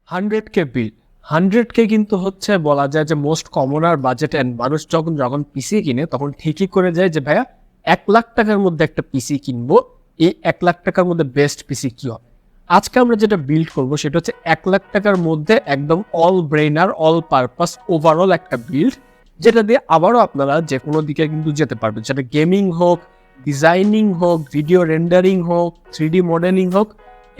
100K বিল 100K কিন্তু হচ্ছে বলা যায় যে মোস্ট কমন আর বাজেট অ্যান্ড মানুষ যখন পিসি কিনে তখন ঠিকই করে যায় যে ভাইয়া 1 লাখ টাকার মধ্যে একটা পিসি কিনবো। এই 1 লাখ টাকার মধ্যে বেস্ট পিসি কি হবে? আজকে আমরা যেটা বিল্ড করব সেটা হচ্ছে 1 লাখ টাকার মধ্যে একদম অল ব্রেইনার অল পারপাস ওভারঅল একটা বিল্ড, যেটা দিয়ে আবারও আপনারা যে কোনো দিকে কিন্তু যেতে পারবেন, সেটা গেমিং হোক, ডিজাইনিং হোক, ভিডিও রেন্ডারিং হোক, 3D মডেলিং হোক,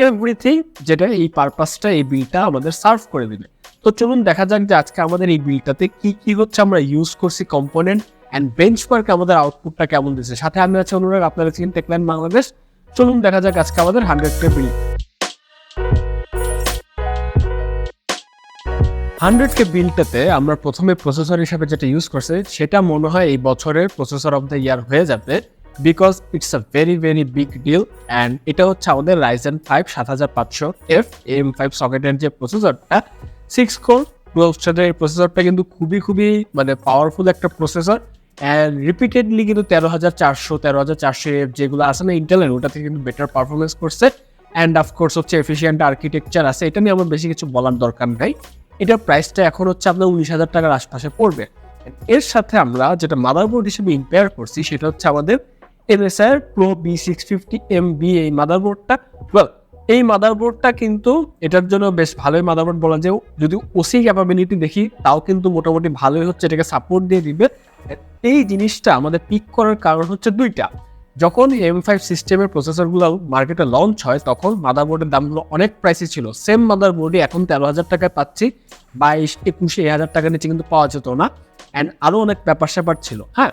এভরিথিং, যেটা এই পারপাসটা এই বিলটা আমাদের সার্ভ করে দিবে। তো চলুন দেখা যাক যে আজকে আমাদের এই বিলটাতে কি কি হচ্ছে আমরা ইউজ করছি কম্পোনেন্ট অ্যান্ড বেঞ্চমার্ক আমাদের আউটপুটটা কেমন দিচ্ছে। সাথে আমি আছি অনুরাগ, আপনারা ছিলেন টেকল্যান্ড বাংলাদেশ। চলুন দেখা যাক আজকে আমাদের 100K বিল। 100K বিলটাতে আমরা প্রথমে প্রসেসর হিসাবে যেটা ইউজ করছি সেটা মনে হয় এই বছরের প্রসেসর অফ দ্য ইয়ার হয়ে যাবে, because it's a very very big deal. And এটা হচ্ছে আমাদের Ryzen 5 7500F AM5 সকেটের যে প্রসেসরটা, 6 কোর 12 থ্রেডের এই প্রসেসরটা কিন্তু খুবই মানে পাওয়ারফুল একটা প্রসেসর। অ্যান্ড রিপিটেডলি কিন্তু 13400F যেগুলো আছে না ইন্টেলের, ওটা থেকে কিন্তু বেটার পারফরমেন্স করছে। অ্যান্ড অফকোর্স হচ্ছে এফিসিয়েন্ট আর্কিটেকচার আছে, এটা নিয়ে আমার বেশি কিছু বলার দরকার নাই। এটার প্রাইসটা এখন হচ্ছে আপনার 19,000 টাকার আশপাশে পড়বে। এর সাথে আমরা যেটা মাদারবোর্ড হিসেবে ইম্পেয়ার করছি সেটা হচ্ছে আমাদের MSI B650 M-B এই মাদারবোর্ডটা। এই মাদারবোর্ডটা কিন্তু এটার জন্য বেশ ভালোই মাদারবোর্ড বলা যায়। যদি ওসি ক্যাপাবিলিটি দেখি তাও কিন্তু মোটামুটি ভালোই হচ্ছে, এটাকে সাপোর্ট দিয়ে দিবে। এই জিনিসটা আমাদের পিক করার কারণ হচ্ছে দুইটা। যখন M5 সিস্টেমের প্রসেসরগুলো মার্কেটে লঞ্চ হয় তখন মাদারবোর্ডের দামগুলো অনেক প্রাইসে ছিল। সেম মাদারবোর্ডই এখন 13,000 টাকায় পাচ্ছি, 22-21 টাকা নিচে কিন্তু পাওয়া যেত না। অ্যান্ড আরও অনেক ব্যাপার স্যাপার ছিল। হ্যাঁ,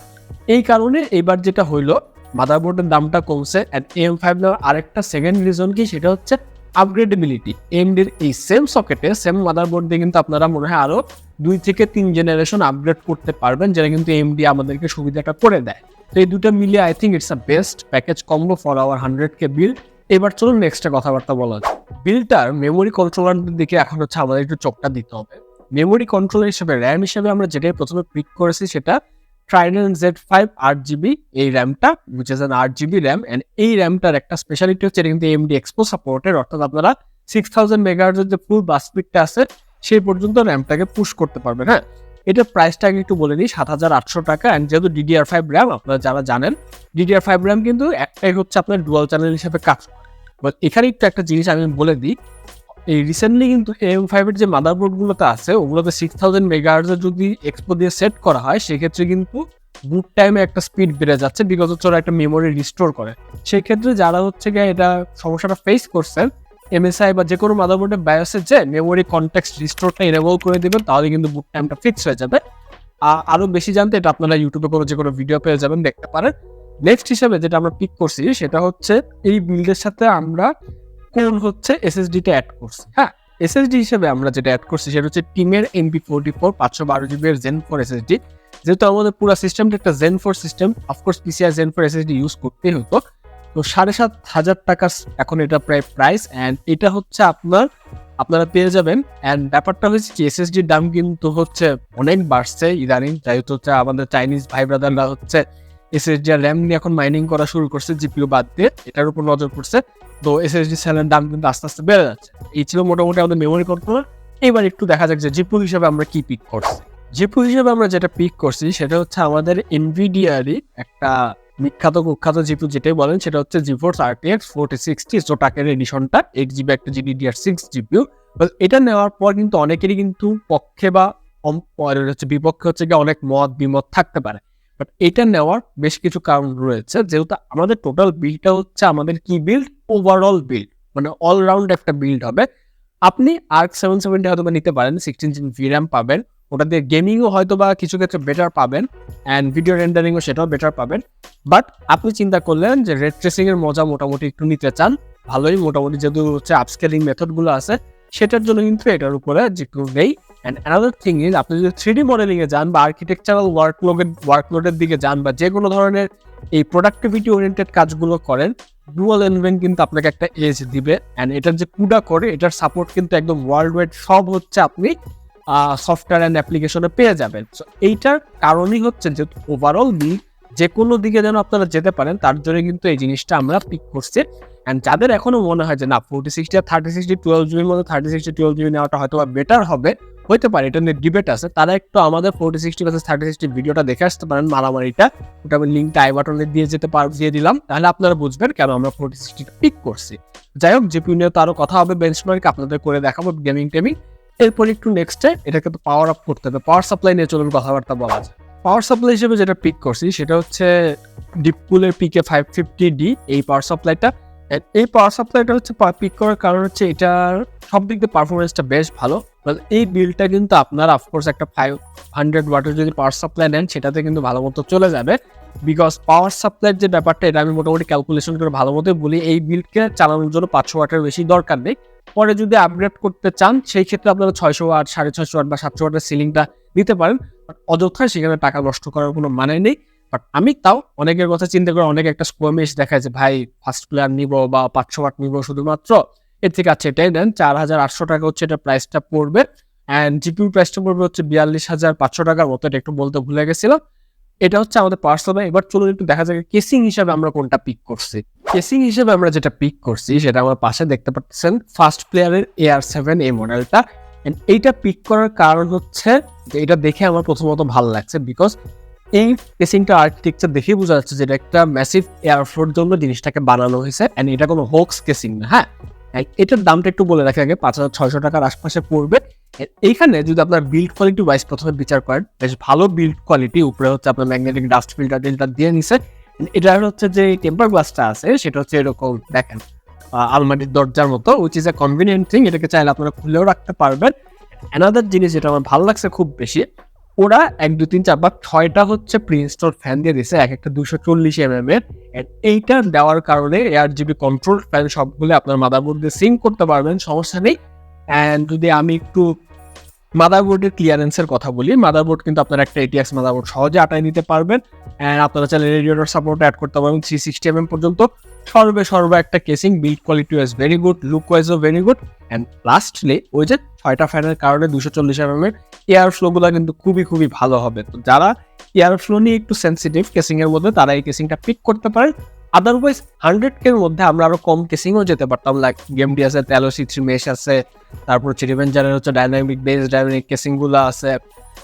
এই কারণে এইবার যেটা হইলো মাদারবোর্ডের দামটা কমছে। অ্যান্ড AM5 নেওয়ার আরেকটা সেকেন্ড রিজন কি, সেটা হচ্ছে আপগ্রেডেবিলিটি। AMDর এই সেম সকেটে সেম মাদারবোর্ড দিয়ে কিন্তু আপনারা মনে হয় আরও 2 থেকে 3 জেনারেশন আপগ্রেড করতে পারবেন, যেটা কিন্তু AMD আমাদেরকে সুবিধাটা করে দেয়। তো এই দুটো মিলিয়ে I think it's a best package combo for our 100K build. এবার চলুন নেক্সটটা কথাবার্তা বলা যায়। বিল্ডটার মেমোরি কন্ট্রোলারদের দিকে এখন হচ্ছে আমাদের একটু চোখটা দিতে হবে। মেমোরি কন্ট্রোলার হিসেবে র্যাম হিসেবে আমরা যেটাই প্রথমে পিক করেছি সেটা Trident Z5 RGB এই র্যামটা, which is an RGB RAM. And এই র্যামটার একটা স্পেশালিটি হচ্ছে এটা কিন্তু AMD এক্সপো সাপোর্টেড, অর্থাৎ আপনারা 6000 মেগাহার্টজের যে ফুল বাস স্পিডটা আছে সেই পর্যন্ত র্যামটাকে পুশ করতে পারবেন। হ্যাঁ, এটার প্রাইসটা আগে একটু বলে দিই, 7,800 টাকা। অ্যান্ড যেহেতু DDR5 র্যাম, আপনারা যারা জানেন DDR5 র্যাম কিন্তু একটাই হচ্ছে আপনার ডুয়াল চ্যানেল হিসেবে কাজ করে। বাট এখানে একটু একটা জিনিস আমি বলে দিই, এই রিসেন্টলি কিন্তু AM5 এর যে মাদারবোর্ডগুলোতে আছে ওগুলোতে 6000 মেগাহার্টজের যদি এক্সপো দিয়ে সেট করা হয় সেক্ষেত্রে কিন্তু বুট টাইমে একটা স্পিড বেড়ে যাচ্ছে, বিকজ হচ্ছে ওরা একটা মেমোরি রিস্টোর করে। সেই ক্ষেত্রে যারা হচ্ছে গিয়ে এটা সমস্যাটা ফেস করছেন, MSI বা যে কোনো মাদারবোর্ডের বায়োসে যে মেমোরি কনটেক্সট রিস্টোরটা এনেবল করে দেবেন, তাহলে কিন্তু বুট টাইমটা ফিক্স হয়ে যাবে। আরও বেশি জানতে এটা আপনারা ইউটিউবে কোনো যে কোনো ভিডিও পেয়ে যাবেন, দেখতে পারেন। নেক্সট হিসাবে যেটা আমরা পিক করছি সেটা হচ্ছে এই বিল্ডের সাথে আমরা কোন হচ্ছে SSD-টা অ্যাড করছি। হ্যাঁ, SSD হিসেবে আমরা যেটা অ্যাড করছি সেটা হচ্ছে টিমের MP44 512GB এর Zen 4 SSD। যেহেতু আমাদের পুরো সিস্টেমটা একটা Zen 4 system, of course PCI Zen 4 SSD use করতেই হতো। তো 7,500 টাকা এখন এটা প্রায় প্রাইস। অ্যান্ড এটা হচ্ছে আপনারা পেয়ে যাবেন। অ্যান্ড ব্যাপারটা হচ্ছে কি, SSD-র দাম কিন্তু হচ্ছে অনেক বাড়ছে ইদানিং, যেহেতু হচ্ছে আমাদের চাইনিজ ভাই ব্রাদাররা হচ্ছে SSD আর র্যাম নিয়ে এখন মাইনিং করা শুরু করছে, GPU বাদ দিয়ে এটার উপর নজর পড়ছে। তো SSD সেলের দাম কিন্তু আস্তে আস্তে বেড়ে যাচ্ছে। এই ছিল মোটামুটি আমাদের মেমোরি কন্ট্রোলার। এবার একটু দেখা যাক যে GPU হিসেবে আমরা কি পিক করছি। GPU হিসেবে আমরা যেটা পিক করছি সেটা হচ্ছে আমাদের NVIDIA-রই একটা বিখ্যাত কুখ্যাত GPU যেটাই বলেন, সেটা হচ্ছে GeForce RTX 4060 Zotac এডিশনটা, 8GB একটা GDDR6 GPU। এটা নেওয়ার পর কিন্তু অনেকেরই কিন্তু পক্ষে বা বিপক্ষে হচ্ছে গিয়ে অনেক মত বিমত থাকতে পারে। বাট এটা নেওয়ার বেশ কিছু কারণ রয়েছে, যেহেতু আমাদের টোটাল বিল্ডটা হচ্ছে আমাদের কি বিল্ড, ওভারঅল বিল্ড, মানে অলরাউন্ড একটা বিল্ড হবে। আপনি ARC 770 হয়তো বা নিতে পারেন, 16GB VRAM পাবেন, ওটা দিয়ে গেমিংও হয়তো বা কিছু ক্ষেত্রে বেটার পাবেন, অ্যান্ড ভিডিও রেন্ডারিংও সেটাও বেটার পাবেন। বাট আপনি চিন্তা করলেন যে রেড ট্রেসিং এর মজা মোটামুটি একটু নিতে চান, ভালোই মোটামুটি যেহেতু হচ্ছে আপস্কেলিং মেথডগুলো আছে সেটার জন্য কিন্তু এটার উপরে GPU নেই। অ্যান্ড অ্যানাদার থিং ইজ, আপনি যদি 3D মডেলিংয়ে যান বা আর্কিটেকচারাল ওয়ার্কলোডের দিকে যান বা যে কোনো ধরনের এই প্রোডাক্টিভিটি ওরিয়েন্টেড কাজগুলো করেন, ডুয়াল এনভেন কিন্তু আপনাকে একটা এজ দিবে। অ্যান্ড এটার যে কুডা করে এটার সাপোর্ট কিন্তু একদম ওয়ার্ল্ড ওয়াইড সব হচ্ছে আপনি সফটওয়্যার অ্যান্ড অ্যাপ্লিকেশনে পেয়ে যাবেন। সো এইটার কারণই হচ্ছে যে ওভারঅল যে কোনো দিকে যেন আপনারা যেতে পারেন, তার জন্য কিন্তু এই জিনিসটা আমরা পিক করছি। অ্যান্ড যাদের এখনো মনে হয় যে না 4060 আর 3060 12GB মধ্যে 3060 12GB নেওয়াটা হয়তো বেটার হবে, হইতে পারে, এটা নিয়ে ডিবেট আছে, তারা একটু আমাদের 4060 ভার্সেস 3060 ভিডিওটা দেখে আসতে পারেন, মারামারিটা। ওটা আমি লিঙ্কটা আই বাটনে দিয়ে দিলাম, তাহলে আপনারা বুঝবেন কেন আমরা 4060 পিক করছি। যাই হোক, জিপিইউ নিয়ে তো আরো কথা হবে, বেঞ্চমার্ক আপনাদের করে দেখাবো গেমিং টেমিং। এরপর একটু নেক্সটে এটাকে তো পাওয়ার আপ করতে হবে, পাওয়ার সাপ্লাই নিয়ে চলুন কথাবার্তা বলা যায়। পাওয়ার সাপ্লাই হিসেবে যেটা পিক করছি সেটা হচ্ছে ডিপকুলের পিকে 550D এই পাওয়ার সাপ্লাইটা। এই পাওয়ার সাপ্লাইটা হচ্ছে পিক করার কারণ হচ্ছে এটার সব দিক দিয়ে পারফরমেন্সটা বেশ ভালো। এই বিলটা কিন্তু আপনারা অফকোর্স একটা 500 ওয়াটের যদি পাওয়ার সাপ্লাই নেন সেটাতে কিন্তু ভালো মতো চলে যাবে, বিকজ পাওয়ার সাপ্লাইয়ের যে ব্যাপারটা এটা আমি মোটামুটি ক্যালকুলেশন করে ভালো মতো বলি, এই বিলকে চালানোর জন্য 500 ওয়াটের বেশি দরকার নেই। পরে যদি আপগ্রেড করতে চান সেই ক্ষেত্রে আপনারা 600 ওয়াট, 650 ওয়াট বা 700 ওয়াটের সিলিংটা দিতে পারেন, বাট অযথায় সেখানে টাকা নষ্ট করার কোনো মানে নেই। বাট আমি তাও অনেকের কথা চিন্তা করে অনেকে একটা স্কোয়ার মেশ দেখায় যে ভাই ফার্স্ট প্লেয়ার নিব বা 500 ওয়াট নিব শুধুমাত্র, এর থেকে আছে এটাই দেন, 4800 টাকা হচ্ছে এটা প্রাইসটা পড়বে। অ্যান্ড জিপিইউ প্রাইসটা পড়বে হচ্ছে 42,500 টাকার মতো, এটা একটু বলতে ভুলে গেছিলাম। এটা হচ্ছে আমাদের পাওয়ার সাপ্লাই। এবার চলুন একটু দেখা যাক কেসিং হিসাবে আমরা কোনটা পিক করছি। কেসিং হিসেবে আমরা যেটা পিক করছি সেটা আমার পাশে দেখতে পাচ্ছেন ফার্স্ট প্লেয়ারের AR7 এই মডেলটা। এইটা পিক করার কারণ হচ্ছে এটা দেখে আমার প্রথমত ভালো লাগছে, বিকজ এই কেসিংটা আর্কিটেকচার দেখেই বোঝা যাচ্ছে যে এটা একটা ম্যাসিভ এয়ারফ্লোর জন্য জিনিসটাকে বানানো হয়েছে, এন্ড এটা কোনো হোক্স কেসিং না। হ্যাঁ, এটার দামটা একটু বলে রাখি আগে, 5600 টাকার আশপাশে পড়বে। এইখানে যদি আপনার বিল্ড কোয়ালিটি ওয়াইজ প্রথমে বিচার করেন, বেশ ভালো বিল্ড কোয়ালিটি। উপরে হচ্ছে আপনার ম্যাগনেটিক ডাস্ট ফিল্টার দিয়ে নিছে। এটা হচ্ছে যে টেম্পার গ্লাসটা আছে সেটা হচ্ছে এরকম দেখেন আলমারির দরজার মতো, which is a convenient thing. এটাকে চাইলে আপনারা খুলেও রাখতে পারবেন। অ্যানাদার জিনিস যেটা আমার ভালো লাগছে খুব বেশি, ওরা 1 2 3 4 বা 6টা হচ্ছে প্রি ইনস্টল ফ্যান দিয়ে দিছে, এক একটা 240 mm এর। এইটা দেওয়ার কারণে RGB কন্ট্রোল ফ্যান সবগুলো আপনার মাদারবোর্ড দিয়ে সিঙ্ক করতে পারবেন, সমস্যা নেই। অ্যান্ড যদি আমি একটু মাদারবোর্ডের ক্লিয়ারেন্সের কথা বলি, মাদারবোর্ড কিন্তু আপনারা একটা ATX মাদারবোর্ড সহজে আটায় নিতে পারবেন। অ্যান্ড আপনারা চাইলে রেডিয়েটর সাপোর্ট অ্যাড করতে পারবেন 360 mm পর্যন্ত। সর্ব একটা casing, build quality wise very good, look ওয়াইজও ভেরি গুড। অ্যান্ড লাস্টলি ওই যে 6টা ফ্যানের কারণে 240 mm এর এয়ার ফ্লোগুলো কিন্তু খুবই ভালো হবে। তো যারা এয়ার ফ্লো নিয়ে একটু সেন্সিটিভ কেসিং এর মধ্যে, তারা এই কেসিংটা পিক করতে পারেন। আদারওয়াইজ 100K এর মধ্যে আমরা আরো কম কেসিংও যেতে পারতাম, লাইক গেমডি আছে, তেলো C3 মেশ আছে, তারপর হচ্ছে রিভেঞ্জারের হচ্ছে ডাইনামিক বেস ডাইনামিক কেসিং গুলো আছে,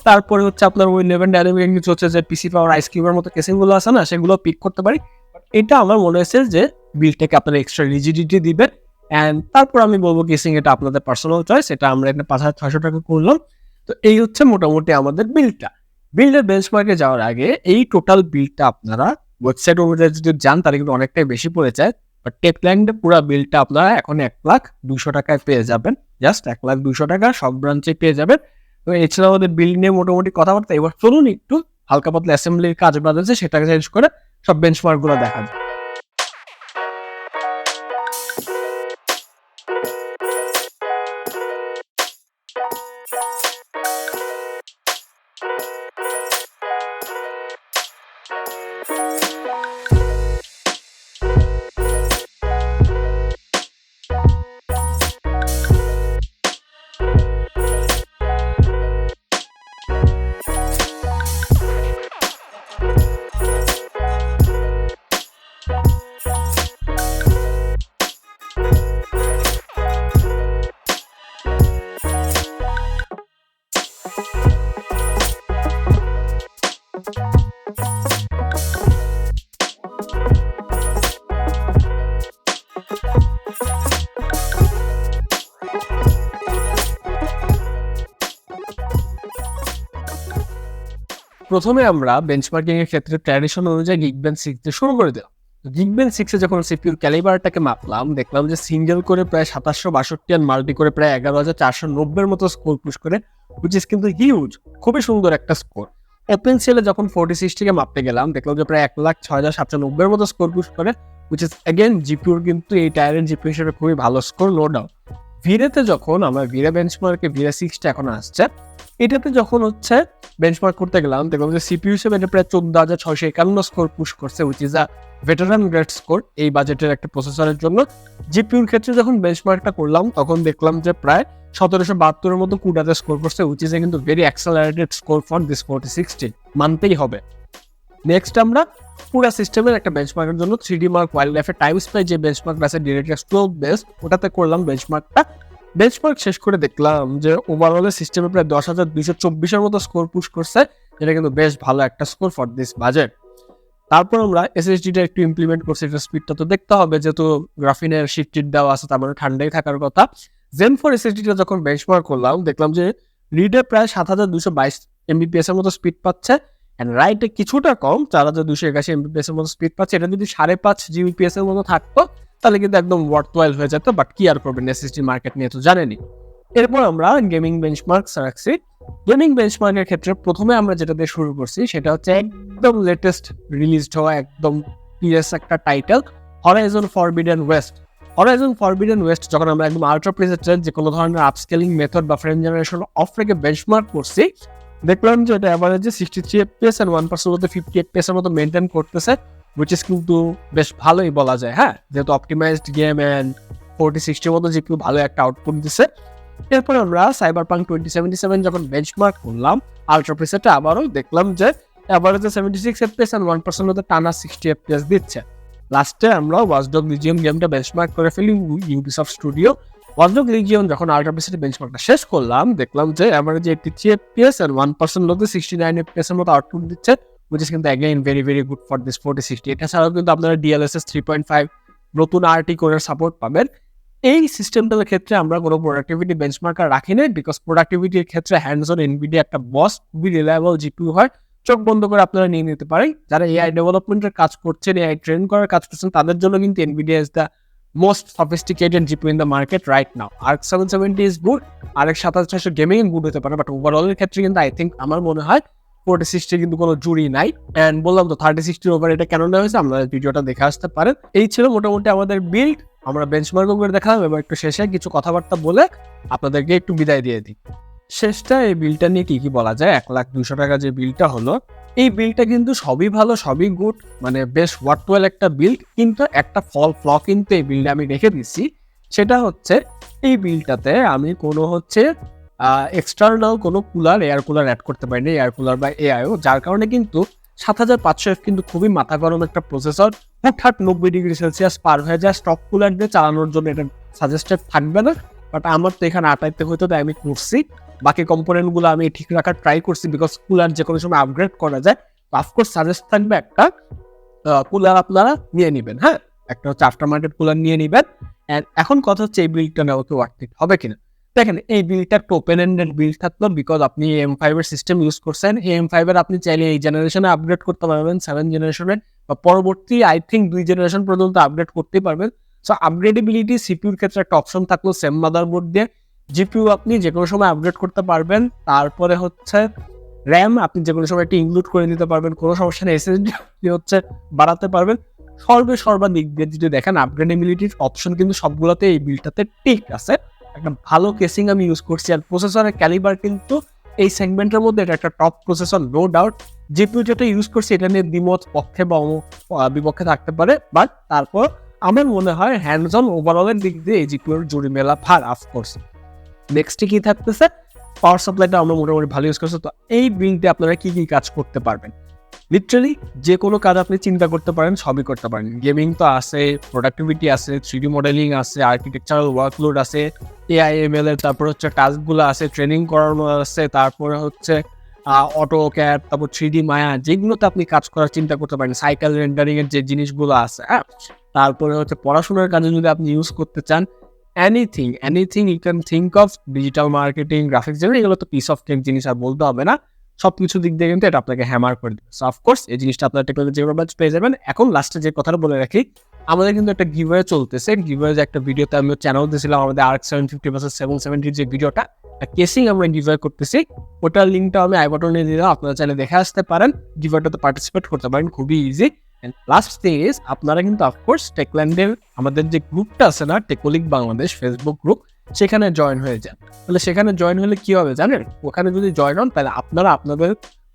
তারপরে হচ্ছে আপনার ওই 11 ডাইনামিক কিছু হচ্ছে যে পিসি পাওয়ার আইস কিউবের মতো কেসিং গুলো আছে না, সেগুলো পিক করতে পারি। এটা আমার মনে হয়েছে যে বিল্ডটাকে আপনারা এক্সট্রা রিজিডিটি দিবেন। অ্যান্ড তারপর আমি বলবো কেসিং এটা আপনাদের পার্সোনাল চয়েস, এটা আমরা একটা 5600 টাকা করলাম। তো এই হচ্ছে মোটামুটি আমাদের বিল্ডটা। বিল্ডের বেঞ্চমার্কে যাওয়ার আগে এই টোটাল বিল্ডটা আপনারা ওয়েবসাইট অনুযায়ী যদি যান তাহলে কিন্তু অনেকটাই বেশি পড়ে যায়, বাট টেকল্যান্ডে পুরো বিলটা আপনারা এখন 1,02,000 টাকায় পেয়ে যাবেন, জাস্ট 1,02,000 টাকা সব ব্রাঞ্চে পেয়ে যাবেন। তো এছাড়া আমাদের বিল নিয়ে মোটামুটি কথাবার্তা। এবার চলুন একটু হালকা পাতলা অ্যাসেম্বলির কাজ বাদ আছে সেটাকে চেঞ্জ করে সব বেঞ্চমার্কগুলো দেখা যায়। প্রথমে আমরা বেঞ্চমার্কিং এর ক্ষেত্রে ট্র্যাডিশন অনুযায়ী Geekbench 6 দিয়ে শুরু করে দিলাম। Geekbench 6 এ যখন সিপিইউর ক্যালিবারটাকে মাপলাম, দেখলাম যে সিঙ্গেল করে প্রায় 2762 আর মাল্টি করে প্রায় 11,490 এর মতো স্কোর পুশ করে, which is কিন্তু হিউজ, খুবই সুন্দর একটা স্কোর। ওপেন সেলে যখন 4060 কে মাপতে গেলাম, দেখলাম যে প্রায় 1,06,790 এর মতো স্কোর পুশ করে, which is again জিপিইউর কিন্তু এই টায়ারের জিপিইউ হিসেবে খুবই ভালো স্কোর, নো ডাউট। ভিরেতে যখন আমরা ভিরে বেঞ্চমার্কে ভিরে 6টা এখন আসছে, এটাতে যখন হচ্ছে বেঞ্চমার্ক করতে গেলাম, দেখলাম যে সিপিইউ হিসেবে এটা প্রায় 14,651 স্কোর পুশ করছে, which is a veteran grade score এই বাজেটের একটা প্রসেসরের জন্য। জিপিইউর ক্ষেত্রে যখন বেঞ্চমার্কটা করলাম তখন দেখলাম যে প্রায় 1772 এর মতো কুডাতে স্কোর করছে, উইচ ইজ কিন্তু very accelerated score for this 4060, মানতেই হবে। নেক্সট আমরা পুরো সিস্টেমের একটা বেঞ্চমার্কের জন্য 3D মার্ক ওয়াইল্ড লাইফের টাইম স্পাই যে বেঞ্চমার্ক আছে ডিরেক্টএক্স 12 বেস, ওটাতে করলাম বেঞ্চমার্ক শেষ করে দেখলাম যে ওভারঅল সিস্টেমে প্রায় 10,224 মতো স্কোর পুশ করছে, যেটা কিন্তু বেশ ভালো একটা স্কোর ফর দিস বাজেট। তারপর আমরা এসএসডিটা একটু ইমপ্লিমেন্ট করছি, এটা স্পিডটা তো দেখতে হবে, যেহেতু গ্রাফিনের শিট দেওয়া আছে, তার মানে ঠান্ডাই থাকার কথা। Zen 4 এসএসডিটা যখন বেঞ্চমার্ক করলাম দেখলাম যে রিডে প্রায় 7,222 MBPS এর মতো স্পিড পাচ্ছে, এন্ড রাইটে কিছুটা কম 4,281 MBPS এর মতো স্পিড পাচ্ছে। এটা যদি 5.5 GBPS এর মতো থাকতো তাহলে কিন্তু একদম ওয়ার্থওয়াইল হয়ে যেত, বাট কি আর করবেন, এসএসডি মার্কেট নিয়ে তো জানেনি। এরপর আমরা গেমিং বেঞ্চমার্ক রাখছি। গেমিং বেঞ্চমার্কের ক্ষেত্রে প্রথমে আমরা যেটা দিয়ে শুরু করছি সেটা হচ্ছে একদম লেটেস্ট রিলিজড হওয়া একদম পিএস একটা টাইটেল, হরাইজন ফরবিডেন ওয়েস্ট। যখন আমরা একদম আল্ট্রা প্রিসেটেড যে কোনো ধরনের আপস্কেলিং মেথড বা ফ্রেম জেনারেশন অফ রেখে বেঞ্চমার্ক করছি, দেখলাম যে এটা অ্যাভারেজে 63 FPS and 1% মধ্যে 50 FPS এর মতো মেনটেন করতেছে, which is কিন্তু বেশ ভালোই বলা যায়। হ্যাঁ, যেহেতু অপটিমাইজড গেম অ্যান্ড 4060 মতো জিপিইউ ভালো একটা আউটপুট দিছে। এরপর আমরা সাইবারপাঙ্ক 2077 যখন বেঞ্চমার্ক করলাম আল্ট্রা প্রিসেটে, আবারও দেখলাম যে অ্যাভারেজে 76 FPS and 1% মধ্যে টানা 60 FPS দিচ্ছে। লাস্টে আমরা ওয়াচডগ লিজিয়ন গেমটা বেঞ্চমার্ক করে ফেলি ইউবিসফট স্টুডিও। ওয়াচডগ লিজিয়ন যখন আল্ট্রা প্রিসেটে বেঞ্চমার্কটা শেষ করলাম দেখলাম যে অ্যাভারেজে 83 FPS and 1% মধ্যে 69 FPS এর মতো আউটপুট দিচ্ছে, which is কিন্তু again very very good for this 4060। এটা ছাড়াও কিন্তু আপনারা DLSS 3.5 নতুন আরটি কোরের সাপোর্ট পাবেন। এই সিস্টেমটার ক্ষেত্রে আমরা কোনো প্রোডাক্টিভিটি বেঞ্চমার্কার রাখি নাই, বিকজ প্রোডাক্টিভিটির ক্ষেত্রে হ্যান্ডস অন এনভিডিয়া একটা বস, খুবই রিলায়েবল জিপিইউ হয়, চোখ বন্ধ করে আপনারা নিয়ে নিতে পারেন। যারা এআই ডেভেলপমেন্টের কাজ করছেন, এআই ট্রেন করার কাজ করছেন, তাদের জন্য কিন্তু Nvidia is the most sophisticated GPU in the market right now. RX 770 is good, RX 7600 gaming good হতে পারে, বাট ওভারঅলের ক্ষেত্রে কিন্তু আই থিঙ্ক আমার মনে হয় 4060 কিন্তু কোনো জুড়ি নাই। অ্যান্ড বললাম তো 3060 ওভার এটা কেন নেওয়া হয়েছে, আমরা ভিডিওটা দেখে আসতে পারেন। এই ছিল মোটামুটি আমাদের বিল্ড, আমরা বেঞ্চমার্ক করে দেখালাম। এবার একটু শেষে কিছু কথাবার্তা বলে আপনাদেরকে একটু বিদায় দিয়ে দিই। শেষটা এই বিলটা নিয়ে কি বলা যায়, 1,02,000 টাকা যে বিলটা হলো, এই বিলটা কিন্তু সবই ভালো, সবই গুড, মানে বেশ ওয়ার্থওয়েল একটা বিল্ড। কিন্তু একটা ফ্ল কিন্তু এই বিলটা আমি রেখে দিচ্ছি, সেটা হচ্ছে এই বিলটাতে আমি কোনো এক্সটার্নাল কোনো এয়ার কুলার অ্যাড করতে পারিনি, এয়ার কুলার বা এআইও, যার কারণে কিন্তু 7500F কিন্তু খুবই মাথা গরম একটা প্রসেসর, হুটহাট 90°C পার হয়ে যায়। স্টক কুলার দিয়ে চালানোর জন্য এটা সাজেস্টেড থাকবে না, বাট আমার তো এখানে 28 হইতো, তাই আমি করছি। বাকি কম্পোনেন্টগুলো আমি ঠিক রাখার ট্রাই করছি, বিকজ কুলার যে কোনো সময় আপগ্রেড করা যায়। অফকোর্স সাজেস্ট থাকবে একটা কুলার আপনারা নিয়ে নেবেন, হ্যাঁ, একটা হচ্ছে আফটার মার্কেট কুলার নিয়ে নেবেন। এখন কথা হচ্ছে এই বিল্ডটা নেওয়া কি ওয়ার্থ ইট হবে কিনা। দেখেন, এই বিল্ডটা একটা ওপেন এন্ডেড বিল্ড থাকলো, বিকজ আপনি M5 এর সিস্টেম ইউজ করছেন। এই M5 এর আপনি চাইলে এই জেনারেশনে আপগ্রেড করতে পারবেন, 7 জেনারেশনের বা পরবর্তী আই থিঙ্ক 2 জেনারেশন পর্যন্ত আপগ্রেড করতেই পারবেন। সো আপগ্রেডেবিলিটি সিপিইউর ক্ষেত্রে একটা অপশন থাকলো সেম মাদারবোর্ড দিয়ে। জিপিইউ আপনি যে কোনো সময় আপগ্রেড করতে পারবেন। তারপরে হচ্ছে র্যাম আপনি যে কোনো সময় একটা ইনক্লুড করে দিতে পারবেন, কোনো সমস্যা নেই। এসএসডি হচ্ছে বাড়াতে পারবেন। সর্বাধিক দিয়ে যদি দেখেন আপগ্রেডেবিলিটির অপশন কিন্তু সবগুলোতে এই বিলটাতে ঠিক আছে। একটা ভালো কেসিং আমি ইউজ করছি, আর প্রসেসরের ক্যালিবার কিন্তু এই সেগমেন্টের মধ্যে এটা একটা top processor, no doubt. GPU যেটা ইউজ করছি এটা নিয়ে দ্বিমত পক্ষে বা বিপক্ষে থাকতে পারে, বাট তারপর আমার মনে হয় হ্যান্ডস অন ওভারঅলের দিক দিয়ে এই জিপিইউর জুড়ি মেলা ভার। অফকোর্স নেক্সটে কি থাকতেছে, পাওয়ার সাপ্লাইটা আমরা মোটামুটি ভালো ইউজ করছি। তো এই বিল্ডে আপনারা কি কাজ করতে পারবেন, লিটারালি যে কোনো কাজ আপনি চিন্তা করতে পারেন, সবই করতে পারেন। গেমিং তো আছে, প্রোডাক্টিভিটি আছে, 3D মডেলিং আছে, আর্কিটেকচারাল ওয়ার্কলোড আছে, AIML এর তারপর হচ্ছে টাস্কগুলো আছে, ট্রেনিং করানো আছে, তারপরে হচ্ছে অটো ক্যাড, তারপর 3D মায়া, যেগুলোতে আপনি কাজ করার চিন্তা করতে পারেন, সাইকেল রেন্ডারিং এর যে জিনিসগুলো আছে, হ্যাঁ, তারপরে হচ্ছে পড়াশোনার কাজে যদি আপনি ইউজ করতে চান, anything you can think of, digital marketing, graphics, যেগুলো এগুলো তো পিস অফ কেক জিনিস, আর বলতে হবে না। সবকিছু দিক দিয়ে কিন্তু এটা আপনাকে হ্যামার করে দেবে। সো অফকোর্স এই জিনিসটা আপনার টেকনোলজি পেয়ে যাবেন। এখন লাস্টে যে কথাটা বলে রাখি, আমাদের কিন্তু একটা গিভওয়ে চলতেছে। গিভওয়ে যে একটা ভিডিওতে আমি চ্যানেল দিয়েছিলাম, আমাদের RX 750 ভার্সেস 770 যে ভিডিওটা, কেসিং আমরা গিভওয়ে করতেছি, ওটার লিঙ্কটা আমি আই বাটনে দিলাম, আপনারা চাইলে দেখে আসতে পারেন, গিভওয়েটাতে পার্টিসিপেট করতে পারেন, খুবই easy. And last thing is, আপনারা কিন্তু অফকোর্স টেকল্যান্ডের আমাদের যে গ্রুপটা আছে না, টেকলিক বাংলাদেশ ফেসবুক গ্রুপ, সেখানে জয়েন হয়ে যান। তাহলে সেখানে জয়েন হলে কি হবে জানেন, ওখানে যদি জয়েন হন তাহলে আপনারা আপনাদের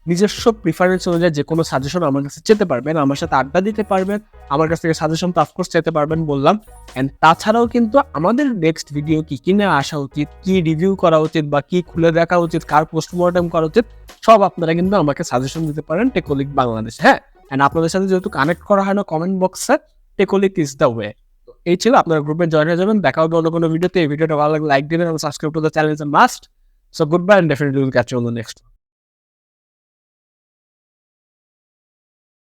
নিজস্ব প্রিফারেন্স অনুযায়ী যে কোনো সাজেশন আমার কাছে চেতে পারবেন, আমার সাথে আড্ডা দিতে পারবেন, আমার কাছ থেকে সাজেশন তো অফকোর্স চেতে পারবেন বললাম। অ্যান্ড তাছাড়াও কিন্তু আমাদের নেক্সট ভিডিও কি কিনে আসা উচিত, কি রিভিউ করা উচিত, বা কি খুলে দেখা উচিত, কার পোস্টমর্টম করা উচিত, সব আপনারা কিন্তু আমাকে সাজেশন দিতে পারেন টেকলিক বাংলাদেশ, হ্যাঁ। অ্যান্ড আপনাদের সাথে যেহেতু কানেক্ট করা হয় না কমেন্ট বক্সে, টেকোলিক ইজ দ্য ওয়ে। এই ছিল, আপনার গ্রুপে জয়েন হয়ে যাবেন। দেখা হবে অন্য কোনো ভিডিওতে। এই ভিডিওটা ভালো লাগলে লাইক দিবেন এবং subscribe to the channel is a must. So goodbye, and definitely will catch you on the next.